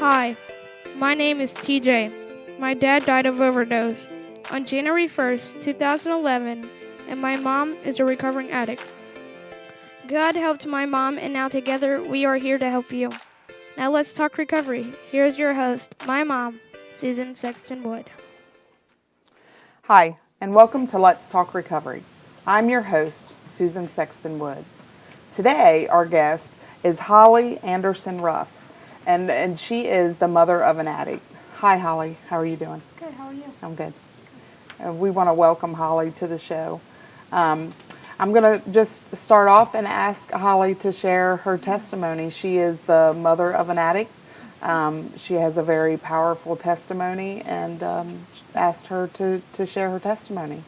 Hi, my name is TJ. My dad died of overdose on January 1st, 2011, and my mom is a recovering addict. God helped my mom, and now together we are here to help you. Now let's talk recovery. Here's your host, my mom, Susan Sexton-Wood. Hi, and welcome to Let's Talk Recovery. I'm your host, Susan Sexton-Wood. Today, our guest is Holly Anderson-Ruf, and she is the mother of an addict. Hi, Holly. How are you doing? Good, how are you? I'm good. We want to welcome Holly to the show. I'm going to just start off and ask Holly to share her testimony. She is the mother of an addict. She has a very powerful testimony, and asked her to share her testimony.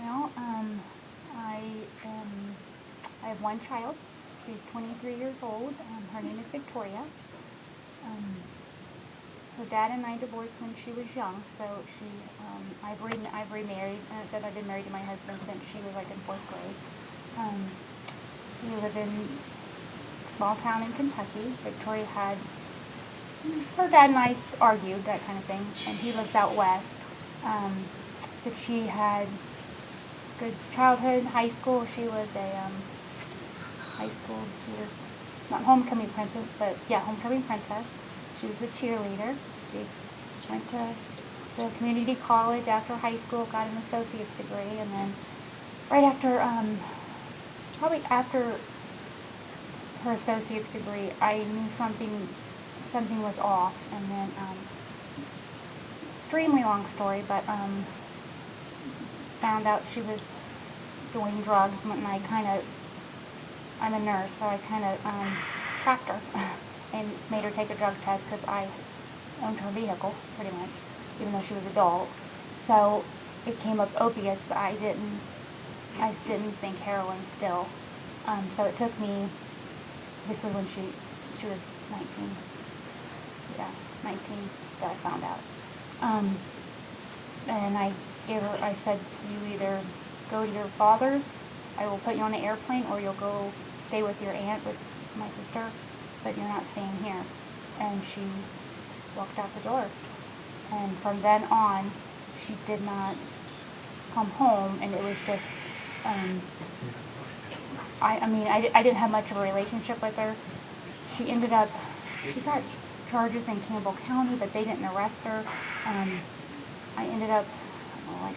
Well, I have one child. She's 23 years old. Her name is Victoria. Her dad and I divorced when she was young, so I've remarried. I've been married to my husband since she was like in 4th grade. We live in a small town in Kentucky. Victoria had, her dad and I argued, that kind of thing, and he lives out west. But she had good childhood, high school. She was she was not homecoming princess, but yeah, homecoming princess. She was a cheerleader. She went to the community college after high school, got an associate's degree, and then right after, probably after her associate's degree, I knew something was off, and then, extremely long story, but found out she was doing drugs, and I'm a nurse, so I kind of tracked her and made her take a drug test because I owned her vehicle, pretty much, even though she was adult. So it came up opiates, but I didn't think heroin still. So it took me, this was when she was 19. Yeah, 19 that I found out. And I said, you either go to your father's, I will put you on an airplane, or you'll go stay with your aunt, with my sister, but you're not staying here. And she walked out the door. And from then on, she did not come home, and it was just, I didn't have much of a relationship with her. She got charges in Campbell County, but they didn't arrest her. I ended up, like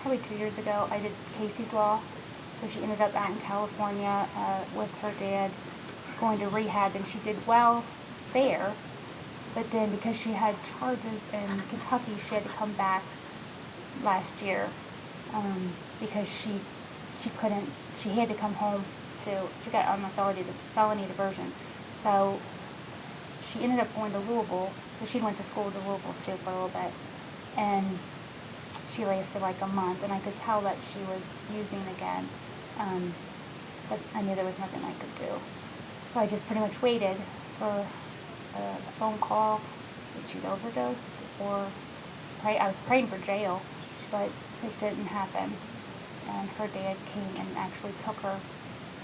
probably 2 years ago, I did Casey's Law. So she ended up out in California with her dad, going to rehab, and she did well there. But then because she had charges in Kentucky, she had to come back last year because she had to come home she got on a felony diversion. So she ended up going to Louisville, because she went to school to Louisville too for a little bit. And she lasted like a month, and I could tell that she was using again. But I knew there was nothing I could do. So I just pretty much waited for a phone call that she'd overdosed, or I was praying for jail, but it didn't happen. And her dad came and actually took her,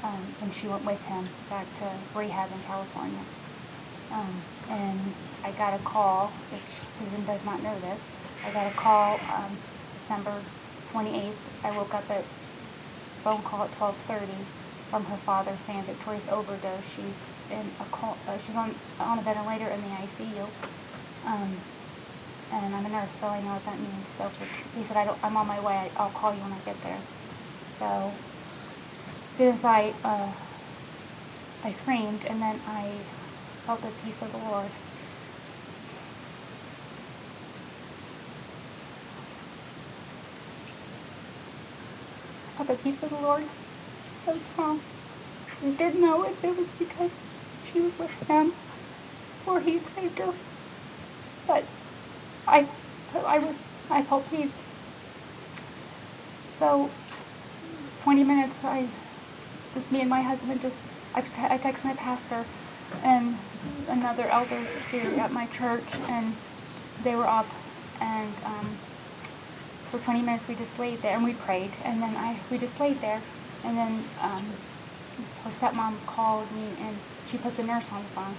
and she went with him back to rehab in California. And I got a call, which Susan does not know this. I got a call December 28th. I woke up at phone call at 12:30 from her father saying Victoria's overdosed. She's she's on a ventilator in the ICU. And I'm a nurse, so I know what that means. So he said, I'm on my way. I'll call you when I get there. So as soon as I screamed, and then I felt the peace of the Lord. Felt the peace of the Lord so strong. I didn't know if it was because she was with him or he had saved her. But I felt peace. So 20 minutes, just me and my husband, I texted my pastor and another elder too at my church, and they were up, and for 20 minutes we just laid there and we prayed, and then we just laid there, and then her stepmom called me and she put the nurse on the phone.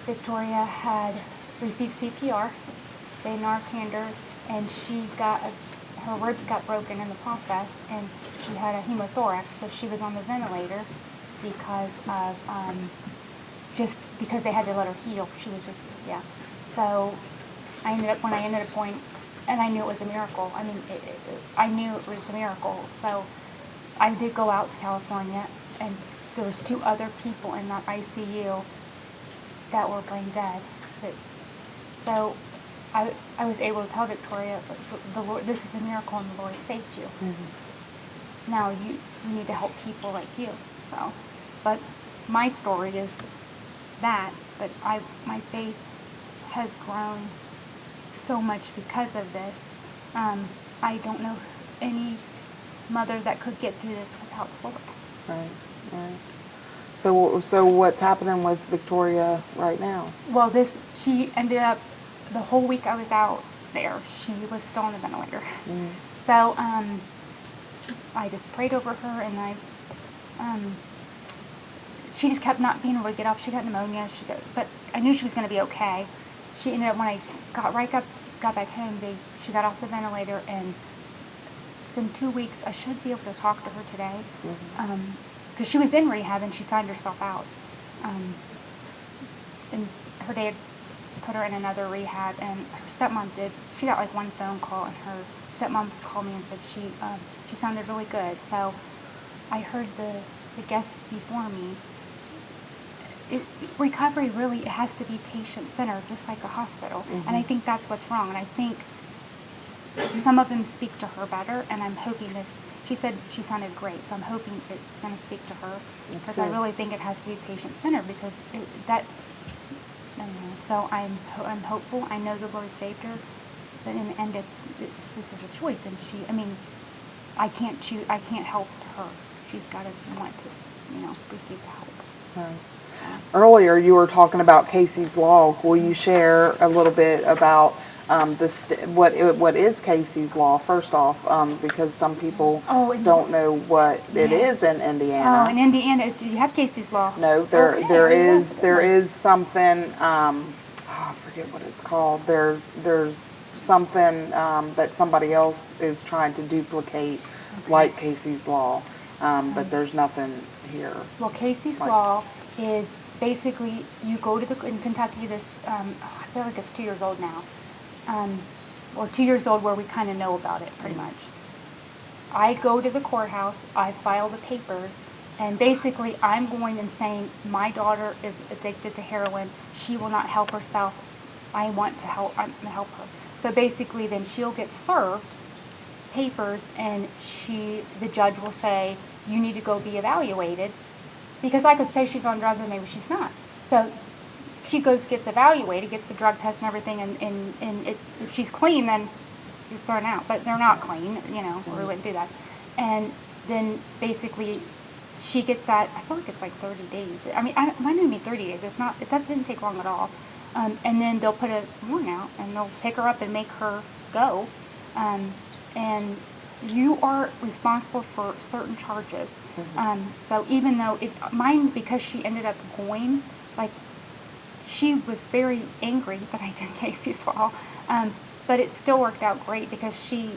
Victoria had received CPR. They Narcaned her, and her ribs got broken in the process, and she had a hemothorax, so she was on the ventilator because of just because they had to let her heal. She was just, yeah. So when I ended up going, and I knew it was a miracle. I mean, I knew it was a miracle. So I did go out to California, and there was 2 other people in that ICU that were brain dead. So I was able to tell Victoria, the Lord, this is a miracle, and the Lord saved you. Mm-hmm. Now you need to help people like you. So, but my story is that, but my faith has grown so much because of this. I don't know any mother that could get through this without the Lord. Right, right. So what's happening with Victoria right now? Well, she ended up, the whole week I was out there, she was still on the ventilator. Mm. So I just prayed over her, and she just kept not being able to get off. She got pneumonia, but I knew she was going to be okay. She ended up, when I got back home, she got off the ventilator, and it's been 2 weeks. I should be able to talk to her today, because she was in rehab and she signed herself out. And her dad put her in another rehab, and her stepmom did. She got like one phone call, and her stepmom called me and said she sounded really good. So I heard the guest before me. Recovery really, it has to be patient-centered, just like a hospital. Mm-hmm. And I think that's what's wrong. And I think some of them speak to her better, and I'm hoping she said she sounded great, so I'm hoping it's going to speak to her. Because I really think it has to be patient-centered, because so I'm hopeful. I know the Lord saved her, but in the end, this is a choice, and I can't choose. I can't help her. She's got to want to, receive the help. Right. Earlier, you were talking about Casey's Law. Will you share a little bit about what is Casey's Law? First off, because some people don't know what it is in Indiana. Oh, in Indiana, do you have Casey's Law? No, there is something. I forget what it's called. There's something that somebody else is trying to duplicate, like Casey's Law, but there's nothing here. Well, Casey's Law is basically, you go to in Kentucky, I feel like it's 2 years old now, or 2 years old where we kind of know about it pretty much. I go to the courthouse, I file the papers, and basically I'm going and saying, my daughter is addicted to heroin, she will not help herself, I'm going to help her. So basically then she'll get served papers, and the judge will say, you need to go be evaluated, because I could say she's on drugs and maybe she's not. So she gets evaluated, gets the drug test and everything, and if she's clean, then she's thrown out. But they're not clean, or we wouldn't do that. And then basically she gets that, I feel like it's like 30 days. I mean, mine didn't mean 30 days. That didn't take long at all. And then they'll put a warrant out, and they'll pick her up and make her go. And you are responsible for certain charges. Mm-hmm. So even though mine, because she ended up going, she was very angry that I did Casey's Law, but it still worked out great, because it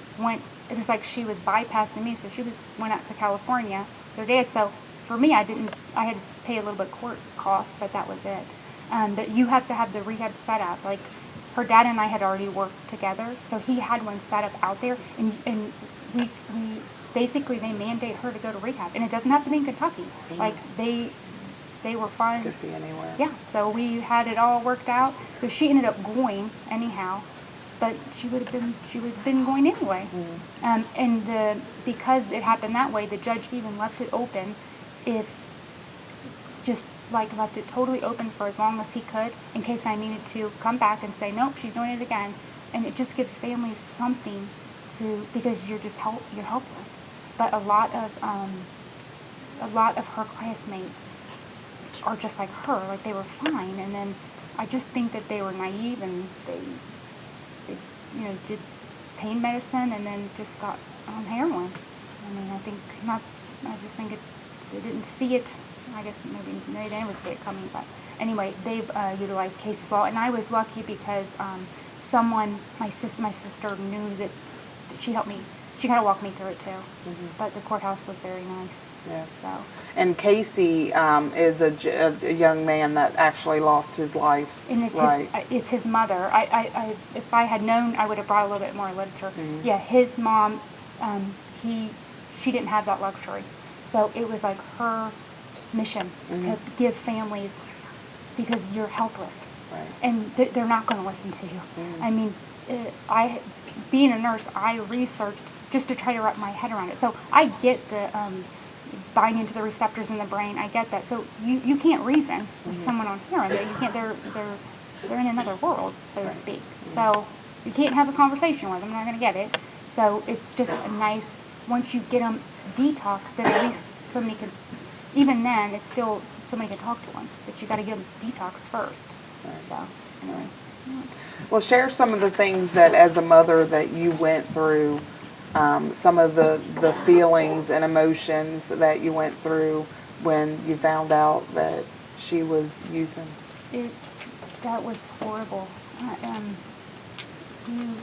was like she was bypassing me, so she went out to California, their dad. So for me, I had to pay a little bit court costs, but that was it. But you have to have the rehab set up. Like, her dad and I had already worked together, so he had one set up out there, and we basically, they mandate her to go to rehab, and it doesn't have to be in Kentucky. Mm-hmm. Like, they were fine. Could be anywhere. Yeah, so we had it all worked out. So she ended up going anyhow, but she would have been going anyway. Mm-hmm. And because it happened that way, the judge even left it open, left it totally open for as long as he could, in case I needed to come back and say, nope, she's doing it again. And it just gives families something because you're helpless. But a lot of her classmates are just like her, like they were fine, and then I just think that they were naive, and they did pain medicine and then just got on heroin. I mean, I just think they didn't see it. I guess maybe they didn't would see it coming, but anyway, they've utilized cases law, and I was lucky because someone, my sister knew that she helped me. She kind of walked me through it too. But the courthouse was very nice. Yeah. So. And Casey is a young man that actually lost his life. And it's right. It's his mother. If I had known, I would have brought a little bit more literature. Yeah, his mom, she didn't have that luxury. So it was like her mission to give families, because you're helpless. Right. And they're not going to listen to you. I mean, being a nurse, I researched just to try to wrap my head around it. So I get the buying into the receptors in the brain. I get that. So you can't reason with someone on hearing. You can't. They're in another world, so to speak. So you can't have a conversation with them. They're not going to get it. So it's just a nice, once you get them detox, then at least somebody can. Even then, it's still somebody can talk to them. But you got to get them detox first. Right. So anyway. Well, share some of the things that, as a mother, that you went through, some of the feelings and emotions that you went through when you found out that she was using. That was horrible. You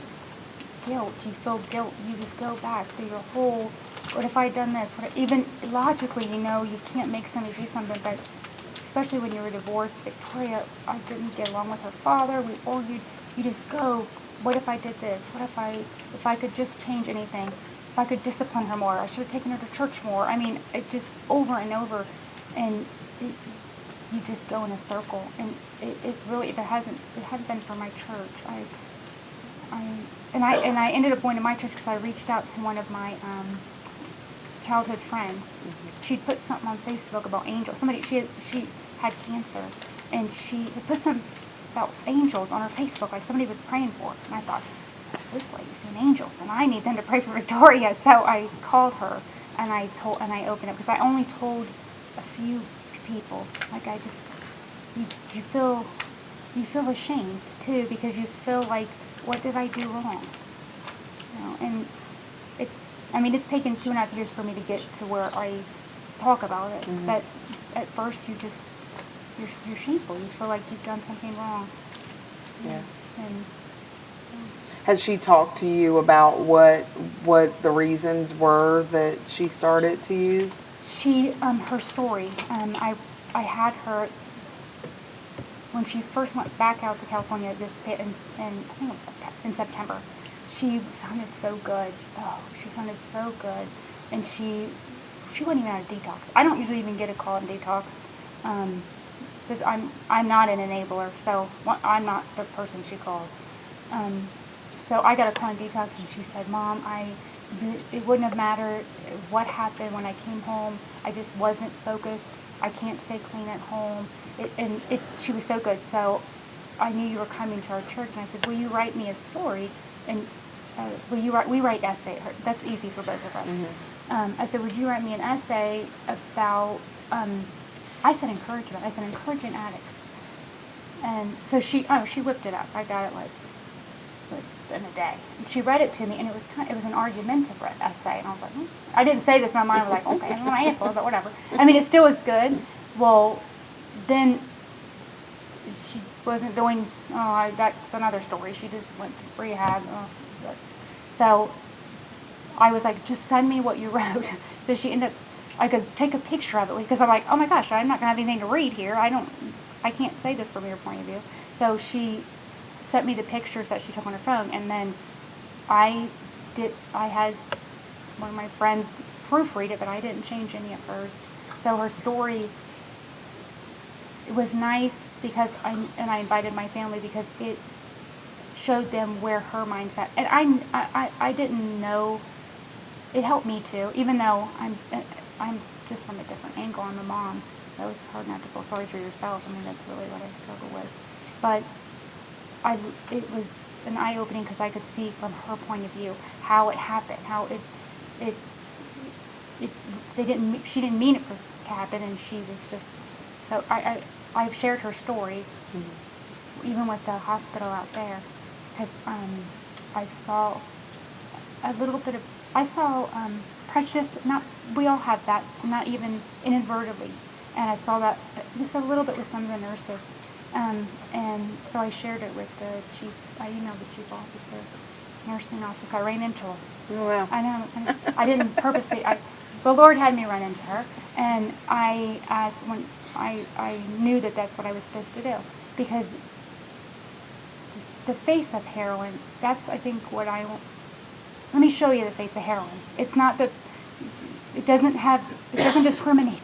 feel guilt. You just go back through your whole, what if I had done this? Even logically, you can't make somebody do something, but especially when you were divorced, Victoria, I didn't get along with her father, we argued, you just go, what if I did this? What if I could just change anything? If I could discipline her more, I should have taken her to church more. I mean, it just over and over, and you just go in a circle, and it really, if it hadn't been for my church, I ended up going to my church because I reached out to one of my childhood friends. She'd put something on Facebook about angels. She had cancer, and she had put something about angels on her Facebook, like somebody was praying for her. And I thought, this lady's seen angels, then I need them to pray for Victoria. So I called her, and I opened it, because I only told a few people. Like, you feel ashamed too, because you feel like, what did I do wrong? And it's taken 2.5 years for me to get to where I talk about it. But at first, you're shameful. You feel like you've done something wrong. Yeah. And has she talked to you about what the reasons were that she started to use? She, her story. I had her when she first went back out to California. I think it was in September. She sounded so good. Oh, she sounded so good, and she wasn't even on a detox. I don't usually even get a call on detox, because I'm not an enabler, so I'm not the person she calls. So I got a call on detox, and she said, "Mom, it wouldn't have mattered what happened when I came home. I just wasn't focused. I can't stay clean at home." She was so good. So I knew you were coming to our church, and I said, "Will you write me a story?" And we write essay. That's easy for both of us. I said, "Would you write me an essay about?" I said encouragement. I said encouraging addicts. And so she whipped it up. I got it like in a day. And she read it to me, and it was an argumentative essay. And I was like, I didn't say this. My mind was like, okay, I'm going to ask for it, but whatever. I mean, it still was good. Well, then she wasn't doing. That's another story. She just went to rehab. So I was like, just send me what you wrote. So she ended up, I could take a picture of it, because I'm like, oh my gosh, I'm not going to have anything to read here. I can't say this from your point of view. So she sent me the pictures that she took on her phone, and then I had one of my friends proofread it, but I didn't change any of hers. So her story, it was nice because I invited my family, because it showed them where her mindset, and I didn't know. It helped me too, even though I'm just from a different angle. I'm a mom, so it's hard not to feel sorry for yourself. I mean, that's really what I struggle with. But it was an eye-opening, because I could see from her point of view how it happened, how she didn't mean it to happen, and she was just, so I've shared her story, even with the hospital out there, because I saw a little bit of I saw prejudice. Not we all have that, not even inadvertently. And I saw that just a little bit with some of the nurses. And so I shared it with the chief. I emailed the chief officer, nursing officer. I ran into her. Oh, wow. I know. I didn't purposely. The Lord had me run into her, and I asked when I knew that that's what I was supposed to do, because the face of heroin. That's, I think, what I. Let me show you the face of heroin. It's not the. It doesn't discriminate.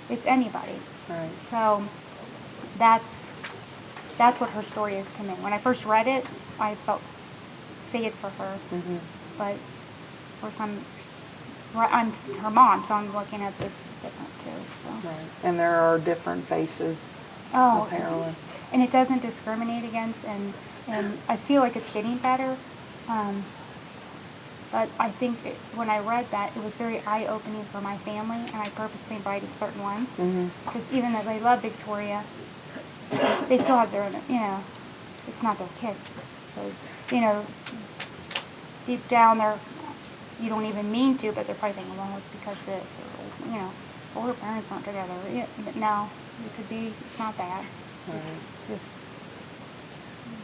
It's anybody. Right. So that's what her story is to me. When I first read it, I felt sad for her. Mm-hmm. But of course, I'm her mom, so I'm looking at this different too. So. Right. And there are different faces Oh, of heroin. and it doesn't discriminate against, and I feel like it's getting better. But I think when I read that, it was very eye-opening for my family, and I purposely invited certain ones. Because even though they love Victoria, they still have their own, it's not their kid. So, deep down you don't even mean to, but they're probably thinking, well, it's because this, or, older parents weren't together. Yeah, but no, it could be, it's not that. Right. It's just,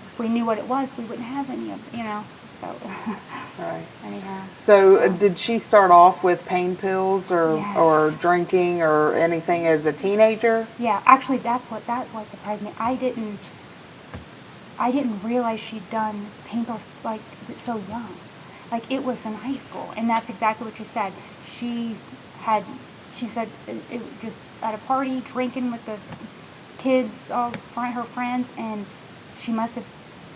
if we knew what it was, we wouldn't have any of, so. Right. Anyhow. So did she start off with pain pills Yes. or drinking or anything as a teenager? Yeah, actually, that surprised me. I didn't realize she'd done pain pills like so young. Like, it was in high school, and that's exactly what you said. She said it just at a party, drinking with the kids, all her friends, and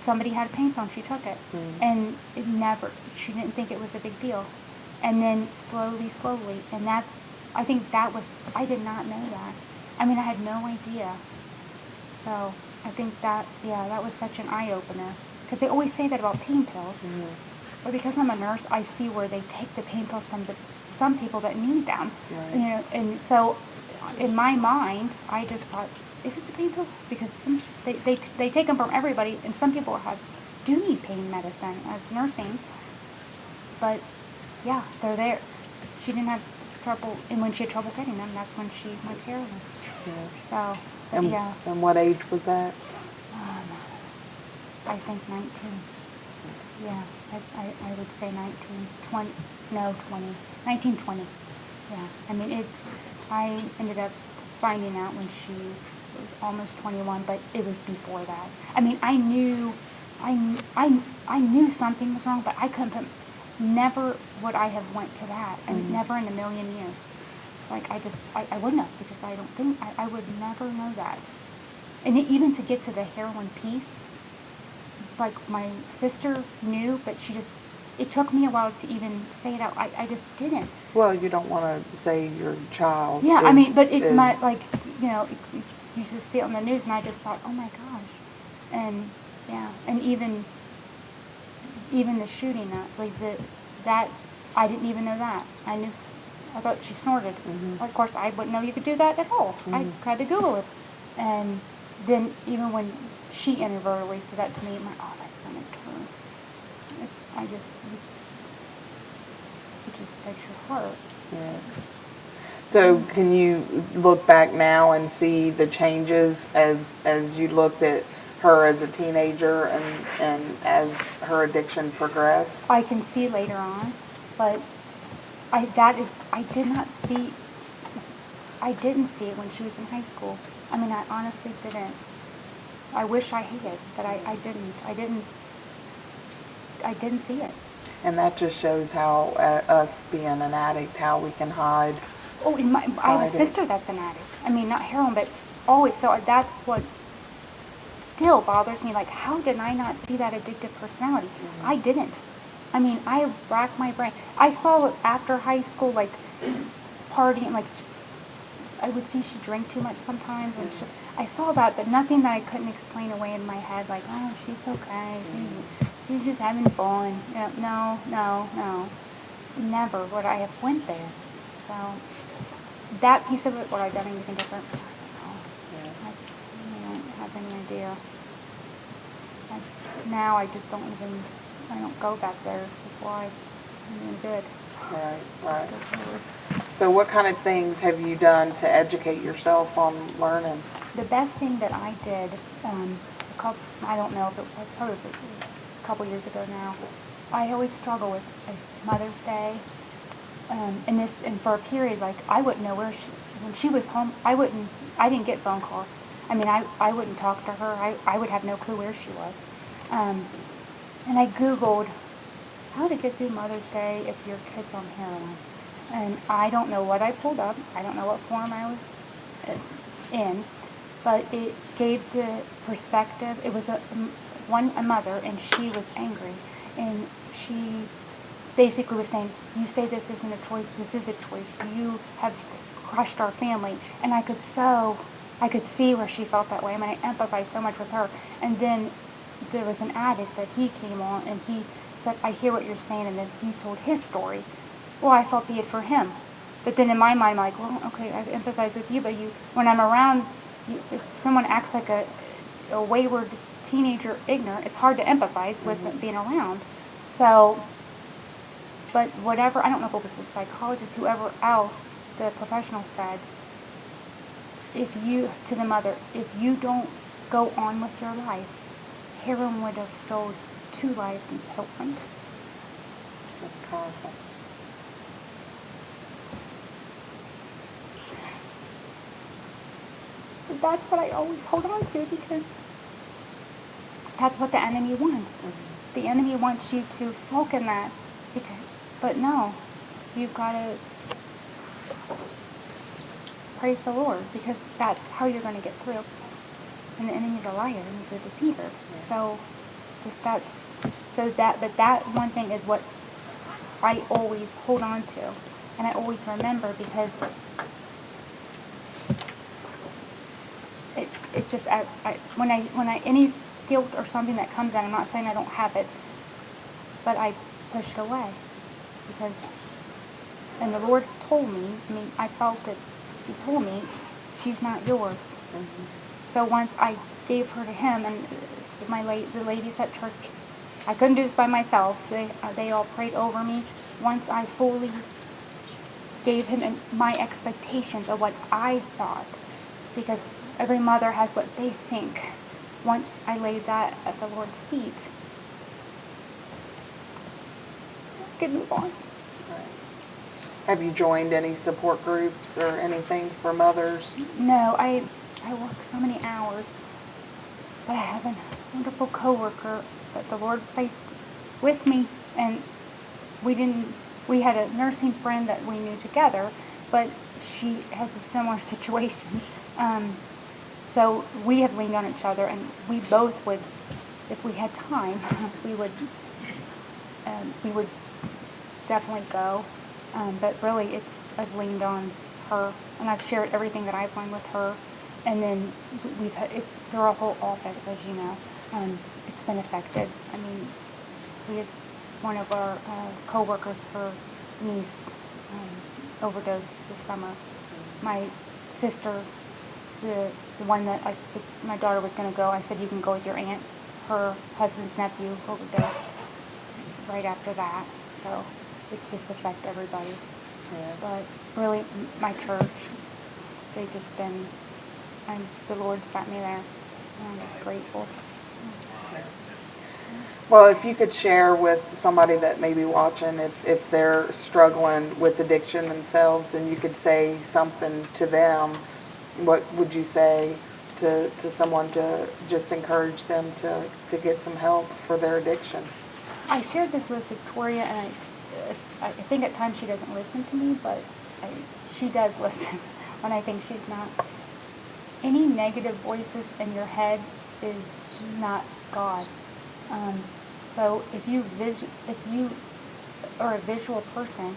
somebody had a pain pill and she took it. And she didn't think it was a big deal. And then slowly, and I did not know that. I mean, I had no idea. So I think that was such an eye-opener. Because they always say that about pain pills. But because I'm a nurse, I see where they take the pain pills from some people that need them. Right. And so in my mind, I just thought, is it the pain pills? Because they take them from everybody, and some people do need pain medicine as nursing. But yeah, they're there. She didn't have trouble, and when she had trouble getting them, that's when she went to heroin. Yeah. So, yeah. And what age was that? I think 19. Yeah, I would say 19, 20, no, 20, 19, 20. Yeah, I mean, I ended up finding out when she was almost 21, but it was before that. I mean, I knew something was wrong, but I couldn't never would I have went to that, and never in a million years. Like, I wouldn't have, because I don't think, I would never know that. And even to get to the heroin piece, like, my sister knew, but it took me a while to even say it out. I just didn't. Well, you don't want to say your child. Yeah, I mean, but it might, like, you just see it on the news, and I just thought, oh my gosh. And, yeah, and even the shooting, that I didn't even know that. I thought she snorted. Of course, I wouldn't know you could do that at all. I had to Google it. And then even when she inadvertently said that to me, my stomach turned. It just makes your heart. Yeah. So can you look back now and see the changes as you looked at her as a teenager and as her addiction progressed? I can see later on, but I didn't see it when she was in high school. I mean, I honestly didn't. I wish I had, but I didn't. I didn't see it. And that just shows how us being an addict, how we can hide. Oh, I have a sister that's an addict. I mean, not heroin, but always. So that's what still bothers me. Like, how did I not see that addictive personality? I didn't. I mean, I racked my brain. I saw it after high school, like, partying, like, I would see she drank too much sometimes. And I saw that, but nothing that I couldn't explain away in my head, like, oh, she's okay. She's just having fun. No. Never would I have went there. So that piece of it, would I have done anything different? I don't know. I don't have any idea. Now I just don't go back there before I even did. Right, right. Let's go forward. So what kind of things have you done to educate yourself on learning? The best thing that I did, I don't know if it was, probably was a couple years ago now. I always struggle with Mother's Day, and for a period, like I wouldn't know when she was home. I didn't get phone calls. I mean, I wouldn't talk to her. I would have no clue where she was. And I Googled how to get through Mother's Day if your kid's on heroin. And I don't know what I pulled up. I don't know what form I was in, but it gave the perspective. It was a mother, and she was angry, and she basically was saying, "You say this isn't a choice. This is a choice. You have crushed our family." And I could see where she felt that way. I mean, I empathized so much with her. And then there was an addict that he came on, and he said, "I hear what you're saying," and then he told his story. Well, I felt bad for him. But then in my mind, I'm like, well, okay, I empathize with you, but when I'm around, if someone acts like a wayward teenager, ignorant, it's hard to empathize with being around. So, but whatever, I don't know if it was the psychologist, whoever else, the professional said, to the mother, if you don't go on with your life, heroin would have stolen 2 lives instead of 1. That's powerful. So that's what I always hold on to, because that's what the enemy wants. Mm-hmm. The enemy wants you to sulk in that, but no, you've got to praise the Lord, because that's how you're going to get through. And the enemy's a liar, and he's a deceiver. Yeah. But that one thing is what I always hold on to, and I always remember, because it's just when I any guilt or something that comes out, I'm not saying I don't have it, but I push it away, and the Lord told me. I mean, I felt it. He told me, she's not yours. Mm-hmm. So once I gave her to Him, and the ladies at church, I couldn't do this by myself. They all prayed over me. Once I fully gave Him my expectations of what I thought, because every mother has what they think. Once I laid that at the Lord's feet, I could move on. Right. Have you joined any support groups or anything for mothers? No, I work so many hours, but I have a wonderful coworker that the Lord placed with me, and we had a nursing friend that we knew together, but she has a similar situation. So we have leaned on each other, and we both would, if we had time, we would definitely go. But really, I've leaned on her, and I've shared everything that I've learned with her. And then we've had through our whole office, as you know, it's been affected. I mean, we had one of our co-workers, her niece, overdosed this summer. My sister, the one that my daughter was going to go, I said, you can go with your aunt. Her husband's nephew overdosed right after that. So it's just affect everybody. Yeah. But really, my church, they just been, and the Lord sent me there, and I'm just grateful. Well, if you could share with somebody that may be watching, if they're struggling with addiction themselves, and you could say something to them, what would you say to someone to just encourage them to get some help for their addiction? I shared this with Victoria, and I think at times she doesn't listen to me, but she does listen when I think she's not. Any negative voices in your head is not God. So if you are a visual person,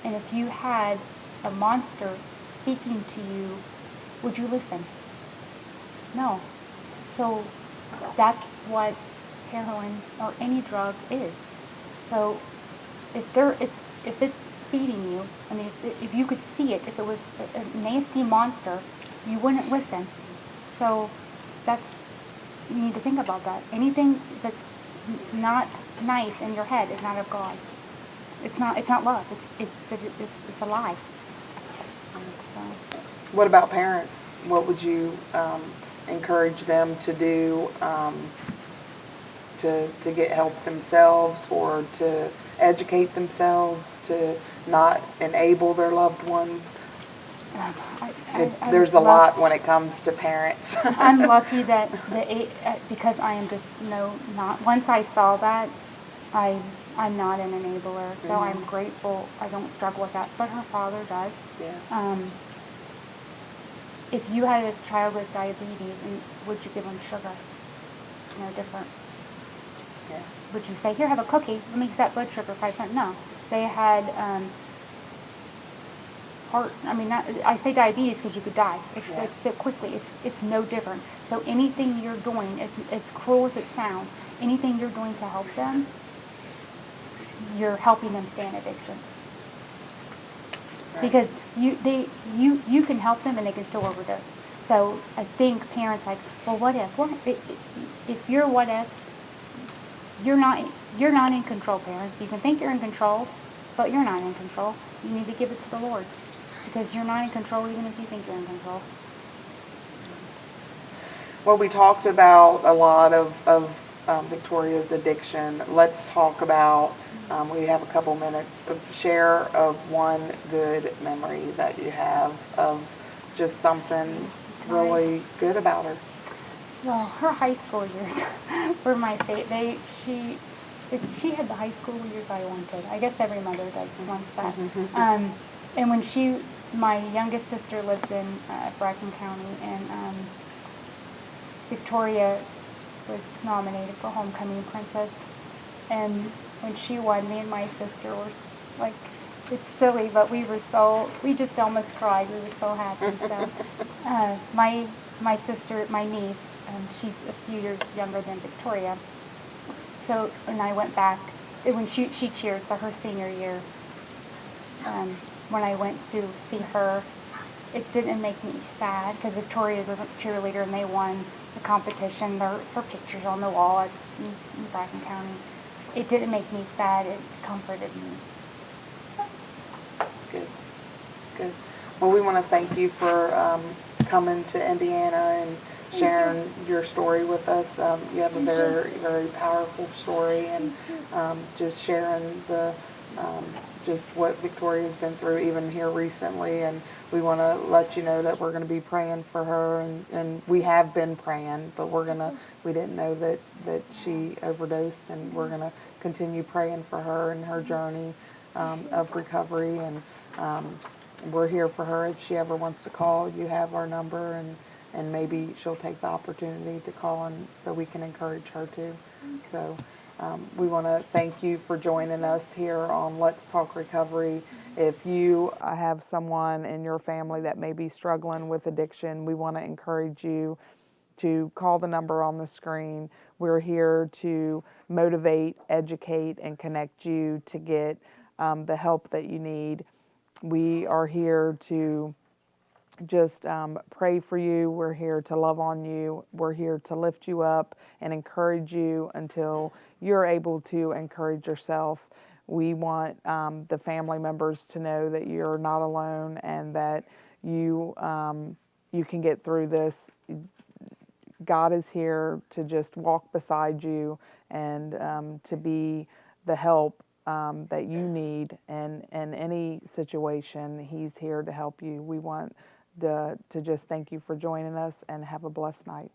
and if you had a monster speaking to you, would you listen? No. So that's what heroin or any drug is. So if it's feeding you, I mean, if you could see it, if it was a nasty monster, you wouldn't listen. So you need to think about that. Anything that's not nice in your head is not of God. It's not love. It's a lie. So. What about parents? What would you encourage them to do to get help themselves, or to educate themselves, to not enable their loved ones? There's a lot when it comes to parents. I'm lucky that because I am just not. Once I saw that, I'm not an enabler, so I'm grateful I don't struggle with that. But her father does. Yeah. If you had a child with diabetes, and would you give them sugar? It's no different. Yeah. Would you say, here, have a cookie, let me set blood sugar 5%? No. They had I say diabetes because you could die. It's so quickly. It's no different. So anything you're doing, as cruel as it sounds, anything you're doing to help them, you're helping them stay in addiction. Right. Because you can help them and they can still overdose. So I think parents well, what if? If you're what if, you're not in control, parents. You can think you're in control, but you're not in control. You need to give it to the Lord, because you're not in control even if you think you're in control. Well, we talked about a lot of Victoria's addiction. Let's talk about, we have a couple minutes, share of one good memory that you have of just something really good about her. Well, her high school years were my favorite. She had the high school years I wanted. I guess every mother does wants that. And when my youngest sister lives in Bracken County, and Victoria was nominated for Homecoming Princess. And when she won, me and my sister were like, it's silly, but we just almost cried. We were so happy. So my sister, my niece, she's a few years younger than Victoria. So, and I went back, when she cheered, so her senior year, when I went to see her, it didn't make me sad, because Victoria was a cheerleader and they won the competition. Her picture's on the wall in Bracken County. It didn't make me sad, it comforted me. So. It's good. It's good. Well, we want to thank you for coming to Indiana and sharing your story with us. You have a very, very powerful story, and just sharing just what Victoria's been through even here recently. And we want to let you know that we're going to be praying for her, and we have been praying, but we didn't know that she overdosed, and we're going to continue praying for her and her journey of recovery. And we're here for her if she ever wants to call. You have our number, and maybe she'll take the opportunity to call, and so we can encourage her too. So we want to thank you for joining us here on Let's Talk Recovery. If you have someone in your family that may be struggling with addiction, we want to encourage you to call the number on the screen. We're here to motivate, educate, and connect you to get the help that you need. We are here to just pray for you. We're here to love on you. We're here to lift you up and encourage you until you're able to encourage yourself. We want the family members to know that you're not alone, and that you can get through this. God is here to just walk beside you, and to be the help that you need in any situation. He's here to help you. We want to just thank you for joining us, and have a blessed night.